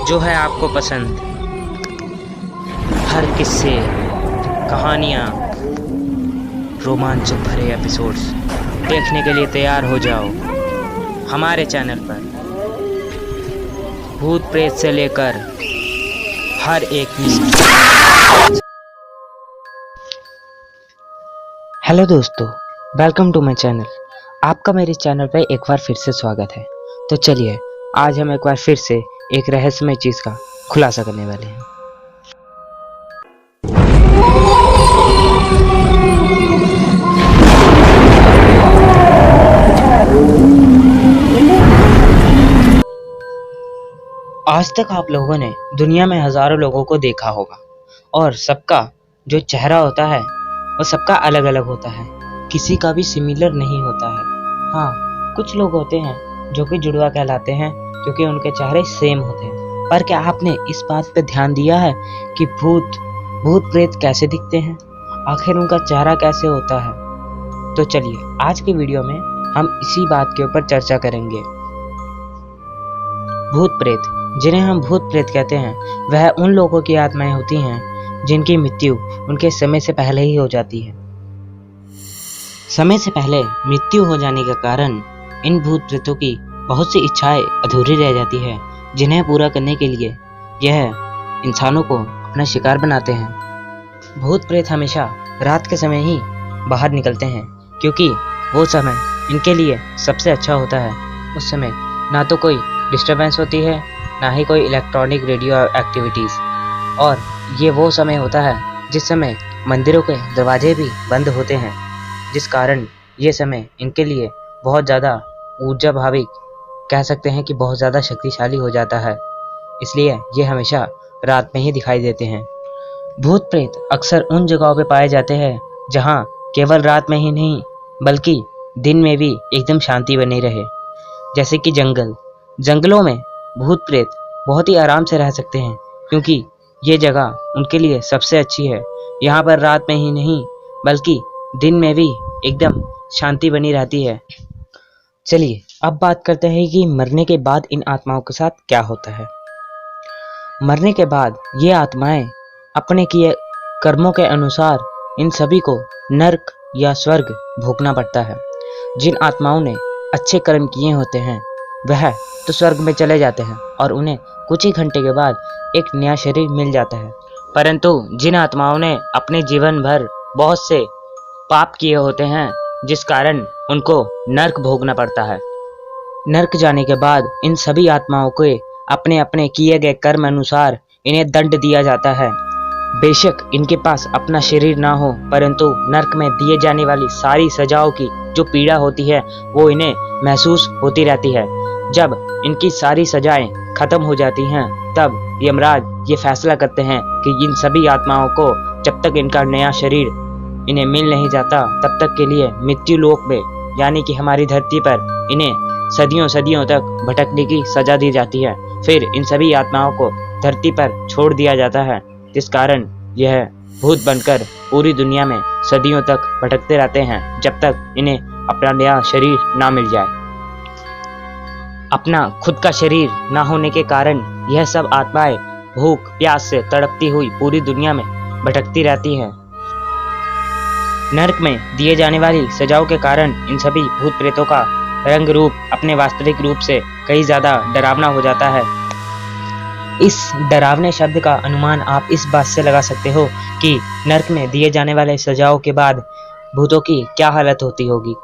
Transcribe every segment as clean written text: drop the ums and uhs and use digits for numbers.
जो है आपको पसंद। हर किस्से, कहानियाँ, रोमांचक भरे एपिसोड्स देखने के लिए तैयार हो जाओ हमारे चैनल पर। भूत प्रेत से लेकर हर एक मिस्ट्री। हेलो दोस्तों, वेलकम टू माय चैनल। आपका मेरे चैनल पर एक बार फिर से स्वागत है। तो चलिए आज हम एक बार फिर से एक रहस्यमय चीज़ का खुलासा करने वाले हैं। आज तक आप लोगों ने दुनिया में हजारों लोगों को देखा होगा और सबका जो चेहरा होता है वो सबका अलग अलग होता है, किसी का भी सिमिलर नहीं होता है। हाँ, कुछ लोग होते हैं जो कि जुड़वा कहलाते हैं क्योंकि उनके चेहरे सेम होते हैं। पर क्या आपने इस बात पे ध्यान दिया है कि भूत प्रेत कैसे दिखते हैं, आखिर उनका चेहरा कैसे होता है? तो चलिए आज की वीडियो में हम इसी बात के ऊपर चर्चा करेंगे। भूत प्रेत, जिन्हें हम भूत प्रेत कहते हैं, वह उन लोगों की आत्माएं होती हैं जिनकी मृत्यु उनके समय से पहले ही हो जाती है। समय से पहले मृत्यु हो जाने के कारण इन भूत प्रेतों की बहुत सी इच्छाएं अधूरी रह जाती है, जिन्हें पूरा करने के लिए यह इंसानों को अपना शिकार बनाते हैं। भूत प्रेत हमेशा रात के समय ही बाहर निकलते हैं क्योंकि वो समय इनके लिए सबसे अच्छा होता है। उस समय ना तो कोई डिस्टरबेंस होती है, ना ही कोई इलेक्ट्रॉनिक रेडियो एक्टिविटीज़, और ये वो समय होता है जिस समय मंदिरों के दरवाजे भी बंद होते हैं, जिस कारण ये समय इनके लिए बहुत ज़्यादा ऊर्जा भाविक, कह सकते हैं कि बहुत ज़्यादा शक्तिशाली हो जाता है। इसलिए ये हमेशा रात में ही दिखाई देते हैं। भूत प्रेत अक्सर उन जगहों पे पाए जाते हैं जहाँ केवल रात में ही नहीं बल्कि दिन में भी एकदम शांति बनी रहे, जैसे कि जंगलों में भूत प्रेत बहुत ही आराम से रह सकते हैं क्योंकि ये जगह उनके लिए सबसे अच्छी है। यहाँ पर रात में ही नहीं बल्कि दिन में भी एकदम शांति बनी रहती है। चलिए अब बात करते हैं कि मरने के बाद इन आत्माओं के साथ क्या होता है। मरने के बाद ये आत्माएं अपने किए कर्मों के अनुसार इन सभी को नर्क या स्वर्ग भोगना पड़ता है। जिन आत्माओं ने अच्छे कर्म किए होते हैं वह तो स्वर्ग में चले जाते हैं और उन्हें कुछ ही घंटे के बाद एक नया शरीर मिल जाता है। परंतु जिन आत्माओं ने अपने जीवन भर बहुत से पाप किए होते हैं जिस कारण उनको नर्क भोगना पड़ता है, नर्क जाने के बाद इन सभी आत्माओं को अपने अपने किए गए कर्म अनुसार इन्हें दंड दिया जाता है। बेशक इनके पास अपना शरीर ना हो, परंतु नर्क में दिए जाने वाली सारी सजाओं की जो पीड़ा होती है वो इन्हें महसूस होती रहती है। जब इनकी सारी सजाएं खत्म हो जाती हैं तब यमराज ये फैसला करते हैं कि इन सभी आत्माओं को जब तक इनका नया शरीर इन्हें मिल नहीं जाता तब तक के लिए मृत्यु लोक में, यानी कि हमारी धरती पर, इन्हें सदियों सदियों तक भटकने की सजा दी जाती है। फिर इन सभी आत्माओं को धरती पर छोड़ दिया जाता है, जिस कारण यह भूत बनकर पूरी दुनिया में सदियों तक भटकते रहते हैं जब तक इन्हें अपना नया शरीर ना मिल जाए। अपना खुद का शरीर ना होने के कारण यह सब आत्माएं भूख प्यास से तड़पती हुई पूरी दुनिया में भटकती रहती हैं। नर्क में दिए जाने वाली सजाओं के कारण इन सभी भूत प्रेतों का रंग रूप अपने वास्तविक रूप से कहीं ज्यादा डरावना हो जाता है। इस डरावने शब्द का अनुमान आप इस बात से लगा सकते हो कि नर्क में दिए जाने वाले सजाओं के बाद भूतों की क्या हालत होती होगी।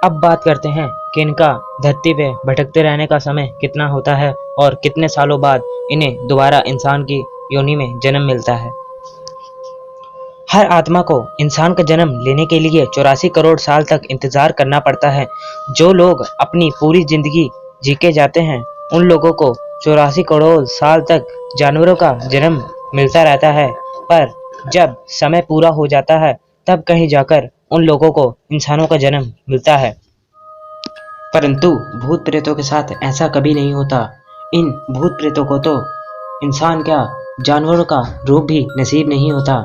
अब बात करते हैं कि इनका धरती पे भटकते रहने का समय कितना होता है और कितने सालों बाद इन्हें दोबारा इंसान की योनि में जन्म मिलता है। हर आत्मा को इंसान का जन्म लेने के लिए 84 करोड़ साल तक इंतजार करना पड़ता है। जो लोग अपनी पूरी जिंदगी जी के जाते हैं उन लोगों को 84 करोड़ साल तक जानवरों का जन्म मिलता रहता है, पर जब समय पूरा हो जाता है तब कहीं जाकर उन लोगों को इंसानों का जन्म मिलता है। परंतु भूत प्रेतों के साथ ऐसा कभी नहीं होता। इन भूत प्रेतों को तो इंसान क्या जानवरों का रूप भी नसीब नहीं होता।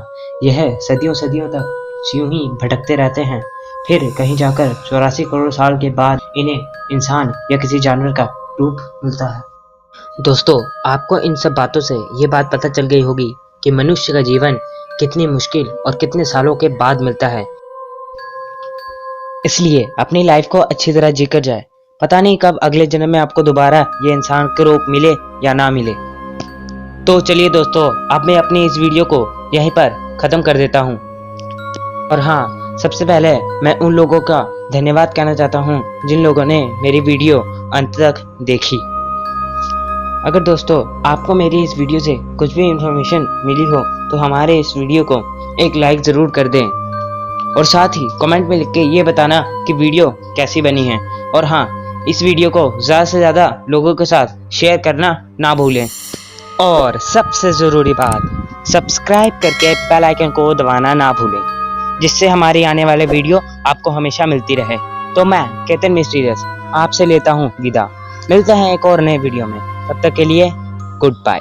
यह सदियों सदियों तक यूं ही भटकते रहते हैं, फिर कहीं जाकर 84 करोड़ साल के बाद इन्हें इंसान या किसी जानवर का रूप मिलता है। दोस्तों, आपको इन सब बातों से ये बात पता चल गई होगी कि मनुष्य का जीवन कितनी मुश्किल और कितने सालों के बाद मिलता है। इसलिए अपनी लाइफ को अच्छी तरह जीकर जाए। पता नहीं कब अगले जन्म में आपको दोबारा ये इंसान के रूप मिले या ना मिले। तो चलिए दोस्तों, अब मैं अपनी इस वीडियो को यहीं पर ख़त्म कर देता हूँ। और हाँ, सबसे पहले मैं उन लोगों का धन्यवाद कहना चाहता हूँ जिन लोगों ने मेरी वीडियो अंत तक देखी। अगर दोस्तों आपको मेरी इस वीडियो से कुछ भी इंफॉर्मेशन मिली हो तो हमारे इस वीडियो को एक लाइक ज़रूर कर दें और साथ ही कमेंट में लिख के ये बताना कि वीडियो कैसी बनी है। और हाँ, इस वीडियो को ज़्यादा से ज़्यादा लोगों के साथ शेयर करना ना भूलें। और सबसे ज़रूरी बात, सब्सक्राइब करके बेल आइकन को दबाना ना भूलें, जिससे हमारी आने वाले वीडियो आपको हमेशा मिलती रहे। तो मैं केतन मिस्टीरियस आपसे लेता हूँ विदा। मिलते हैं एक और नए वीडियो में, तब तक के लिए गुड बाय।